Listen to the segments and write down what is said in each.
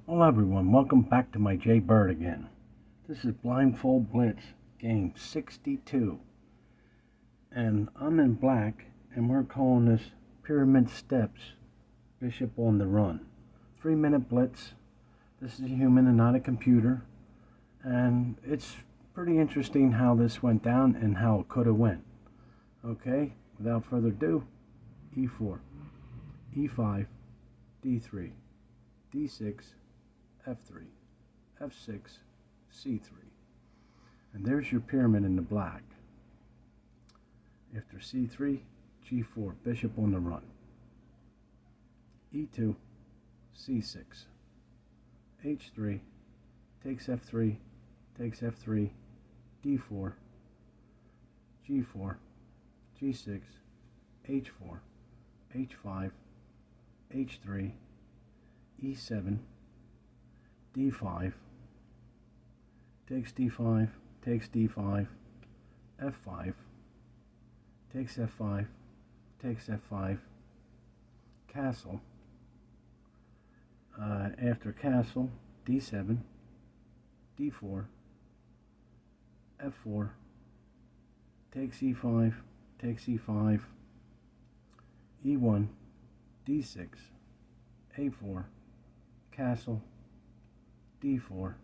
Hello everyone, welcome back to my J Bird again. This is Blindfold Blitz, game 62. And I'm in black, and we're calling this Pyramid Steps, Bishop on the Run. 3-minute blitz. This is a human and not a computer. And it's pretty interesting how this went down and how it could have went. Okay, without further ado, E4, E5, D3, D6, F3, F6, C3. And there's your pyramid in the black. After C3, G4, bishop on the run. E2, C6, H3, takes F3, takes F3, D4, G4, G6, H4, H5, H3, E7, D5, takes D5, takes D5, F5, takes F5, takes F5, castle. After castle, D7, D4, F4, takes E5, takes E5, E1, D6, A4, castle, D4,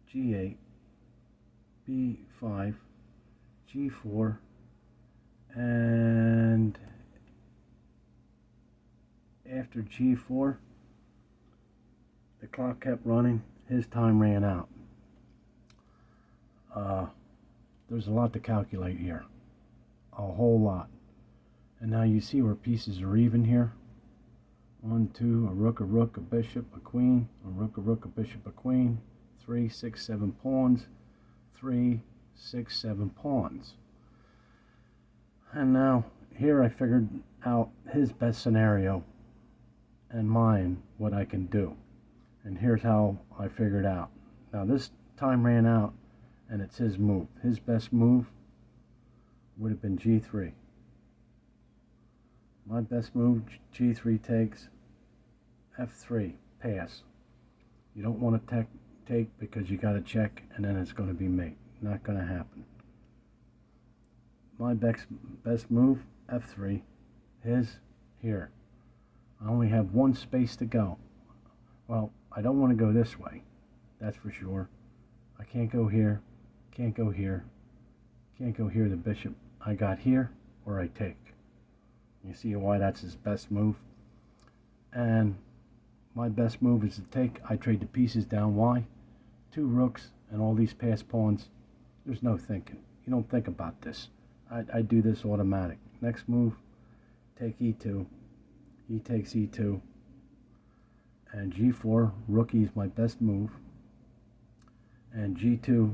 G8, B5, G4, and after G4, the clock kept running. His time ran out. There's a lot to calculate here. A whole lot. And now you see where pieces are even here. 1, 2, a rook, a bishop, a queen, a rook, a bishop, a queen, 3, 6, 7 pawns, 3, 6, 7 pawns. And now here I figured out his best scenario and mine, what I can do. And here's how I figured out. Now this time ran out and it's his move. His best move would have been G3. My best move, G3 takes, F3, pass. You don't want to take because you got to check and then it's going to be mate. Not going to happen. My best move, F3, his, here. I only have one space to go. Well, I don't want to go this way, that's for sure. I can't go here, can't go here, can't go here, the bishop. I got here, or I take. You see why that's his best move? And my best move is to take. I trade the pieces down. Why? 2 rooks and all these passed pawns. There's no thinking. You don't think about this. I do this automatic. Next move, take E2. He takes E2. And G4, rookie is my best move. And G2,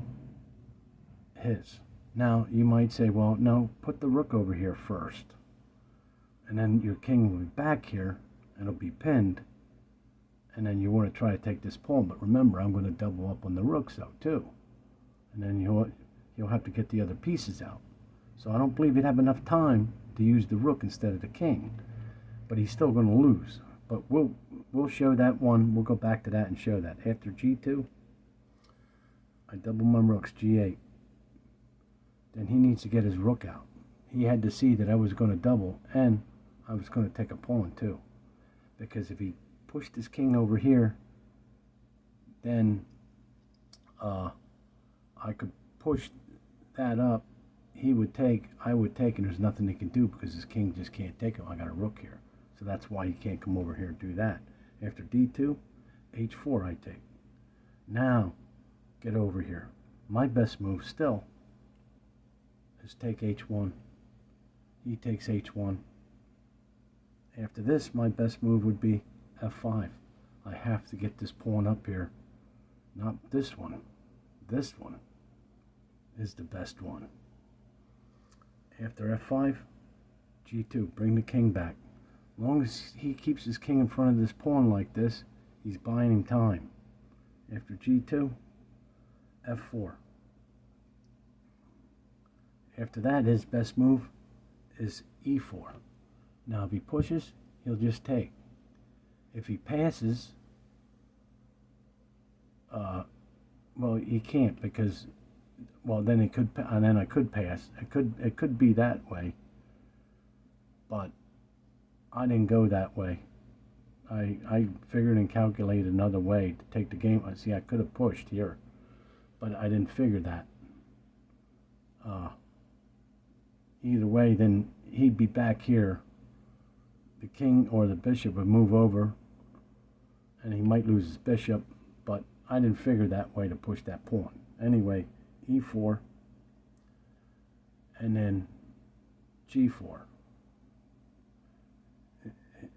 his. Now, you might say, well, no, put the rook over here first. And then your king will be back here, and it'll be pinned. And then you want to try to take this pawn. But remember, I'm going to double up on the rooks, though, too. And then you'll have to get the other pieces out. So I don't believe he'd have enough time to use the rook instead of the king. But he's still going to lose. But we'll show that one. We'll go back to that and show that. After G2, I double my rooks, G8. Then he needs to get his rook out. He had to see that I was going to double, and I was going to take a pawn too. Because if he pushed his king over here, then I could push that up. He would take, I would take, and there's nothing he can do because his king just can't take him. I got a rook here. So that's why he can't come over here and do that. After D2, H4 I take. Now, get over here. My best move still is take H1. He takes H1. After this, my best move would be F5. I have to get this pawn up here. Not this one. This one is the best one. After F5, G2. Bring the king back. As long as he keeps his king in front of this pawn like this, he's buying him time. After G2, F4. After that, his best move is E4. Now, if he pushes, he'll just take. If he passes, Well, you can't because, well, then it could, and then I could pass. It could be that way, but I didn't go that way. I figured and calculated another way to take the game. See, I could have pushed here, but I didn't figure that. Either way, then he'd be back here. The king or the bishop would move over, and he might lose his bishop, but I didn't figure that way to push that pawn. Anyway, e4, and then g4.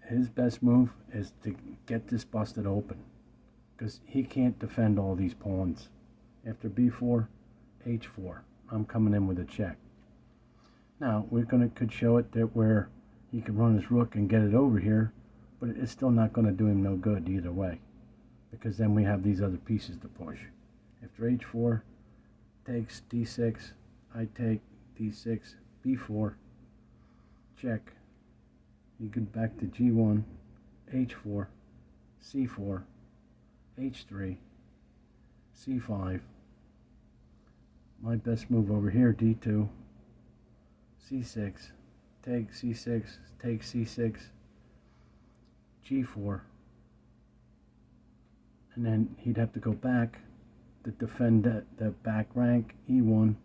His best move is to get this busted open, because he can't defend all these pawns. After b4, h4. I'm coming in with a check. Now, could show it that where he could run his rook and get it over here, but it's still not going to do him no good either way, because then we have these other pieces to push. After h4, takes d6, I take d6, b4, check. You go back to g1, h4, c4, h3, c5. My best move over here, d2, c6, take c6, take c6, g4, and then he'd have to go back to defend the back rank, e1.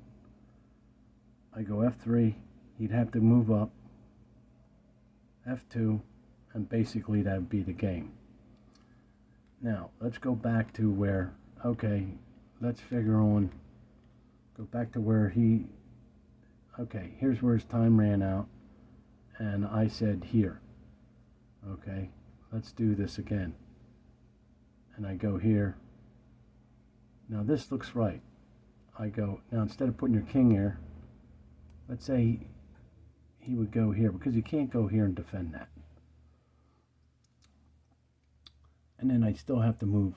I go f3, he'd have to move up, f2, and basically that would be the game. Now, let's go back to where, okay, let's figure on, go back to where he, okay, here's where his time ran out, and I said here. Okay, let's do this again. And I go here. Now this looks right. I go, now instead of putting your king here, let's say he would go here, because you can't go here and defend that. And then I still have to move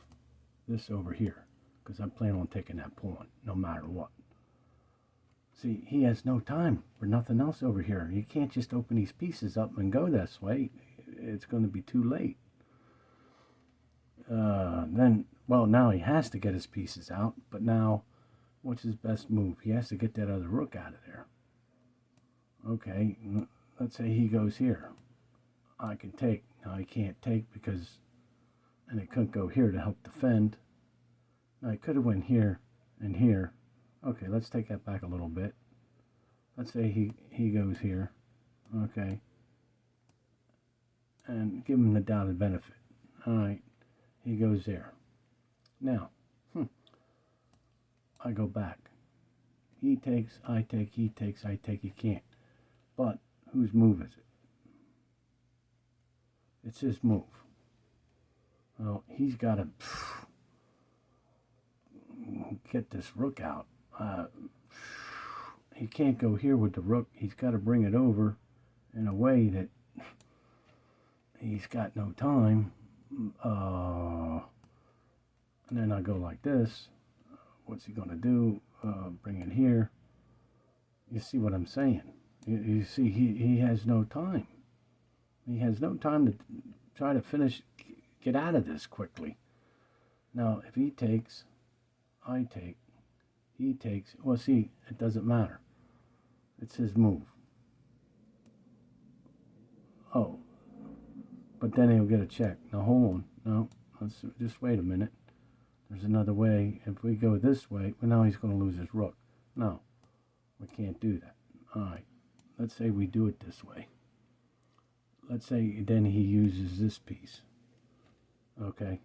this over here, because I plan on taking that pawn, no matter what. See, he has no time for nothing else over here. You can't just open these pieces up and go this way. It's going to be too late. Then, well, now he has to get his pieces out, but now, what's his best move? He has to get that other rook out of there. Okay, let's say he goes here. I can take. Now he can't take because, and it couldn't go here to help defend. Now I could have went here and here. Okay, let's take that back a little bit. Let's say he goes here. Okay. And give him the doubted benefit. All right, he goes there. Now, I go back. He takes, I take, he takes, I take, he can't. But whose move is it? It's his move. Well, he's got to get this rook out. He can't go here with the rook. He's got to bring it over in a way that he's got no time. And then I go like this. What's he going to do? Bring it here. You see what I'm saying? You see, he has no time. He has no time to try to get out of this quickly. Now, if he takes, I take, he takes, well, see, it doesn't matter. It's his move. Oh, but then he'll get a check. Now, hold on. No, let's just wait a minute. There's another way. If we go this way, well, now he's going to lose his rook. No, we can't do that. All right, let's say we do it this way. Let's say then he uses this piece. Okay,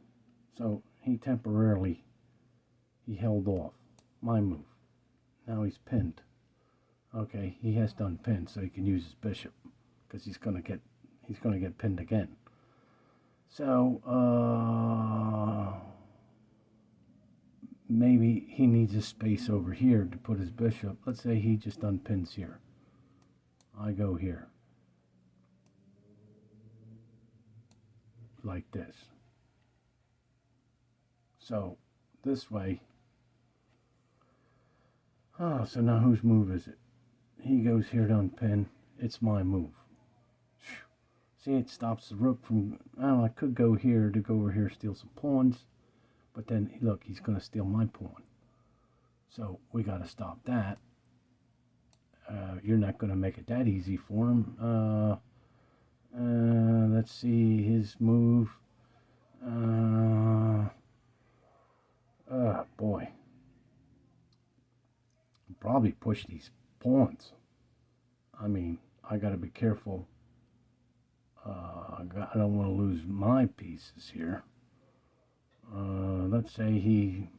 so he held off. My move. Now he's pinned. Okay, he has done pinned, so he can use his bishop because he's gonna get pinned again. So maybe he needs a space over here to put his bishop. Let's say he just unpins here. I go here. Like this. So this way. Oh, so now whose move is it? He goes here to unpin. It's my move. See, it stops the rook from, oh, I could go here to go over here, steal some pawns. But then, look, he's going to steal my pawn. So we got to stop that. You're not going to make it that easy for him. Let's see his move. Boy. Probably push these pawns. I mean, I got to be careful. I don't want to lose my pieces here. Let's say he...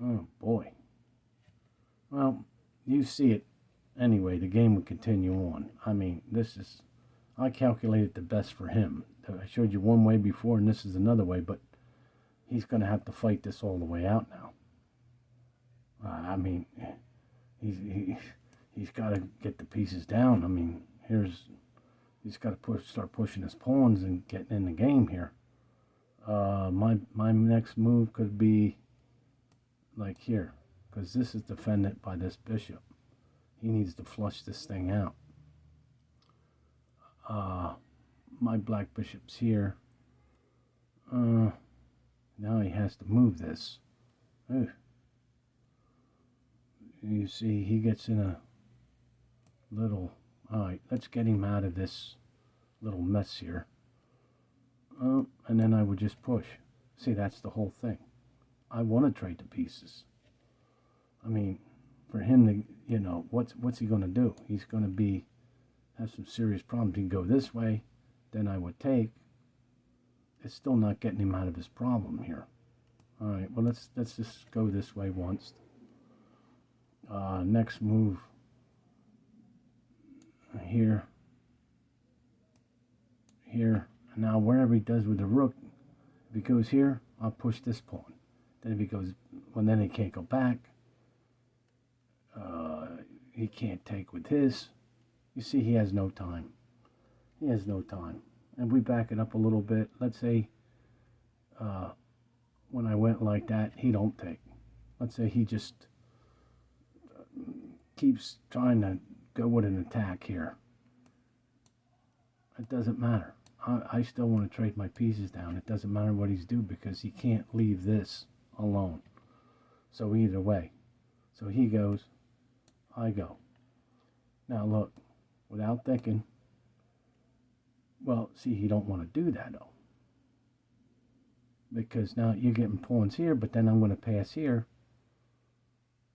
Oh, boy. Well, you see it. Anyway, the game will continue on. I mean, this is... I calculated the best for him. I showed you one way before, and this is another way, but he's going to have to fight this all the way out now. I mean, he's got to get the pieces down. I mean, he's got to start pushing his pawns and getting in the game here. My next move could be like here, because this is defended by this bishop. He needs to flush this thing out. My black bishop's here. Now he has to move this. Ooh. You see, he gets in a little... Alright, let's get him out of this little mess here. And then I would just push. See, that's the whole thing. I want to trade the pieces. I mean, for him to, you know, what's he going to do? He's going to have some serious problems. He can go this way, then I would take. It's still not getting him out of his problem here. Alright, well, let's just go this way once. Next move here, now wherever he does with the rook, if he goes here, I'll push this pawn. Then if he goes, well, then he can't go back. He can't take with his. You see, he has no time. He has no time. And we back it up a little bit. Let's say when I went like that, he don't take. Let's say he just keeps trying to go with an attack here. It doesn't matter. I still want to trade my pieces down. It doesn't matter what he's doing because he can't leave this alone. So either way. So he goes, I go. Now look, without thinking, well, see, he don't want to do that though. Because now you're getting pawns here, but then I'm going to pass here.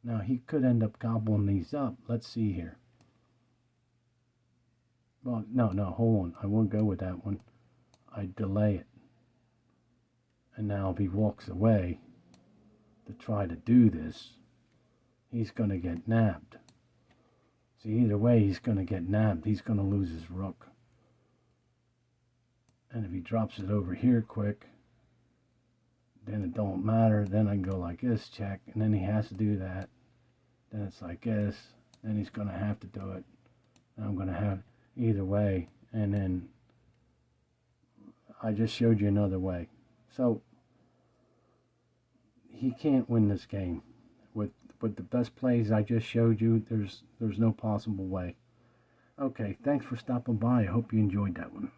Now, he could end up gobbling these up. Let's see here. Well, no, hold on. I won't go with that one. I delay it. And now if he walks away to try to do this, he's going to get nabbed. See, either way, he's going to get nabbed. He's going to lose his rook. And if he drops it over here quick, then it don't matter. Then I can go like this, check, and then he has to do that. Then it's like this. Then he's going to have to do it. And I'm going to have either way. And then I just showed you another way. So he can't win this game. With the best plays I just showed you, there's no possible way. Okay, thanks for stopping by. I hope you enjoyed that one.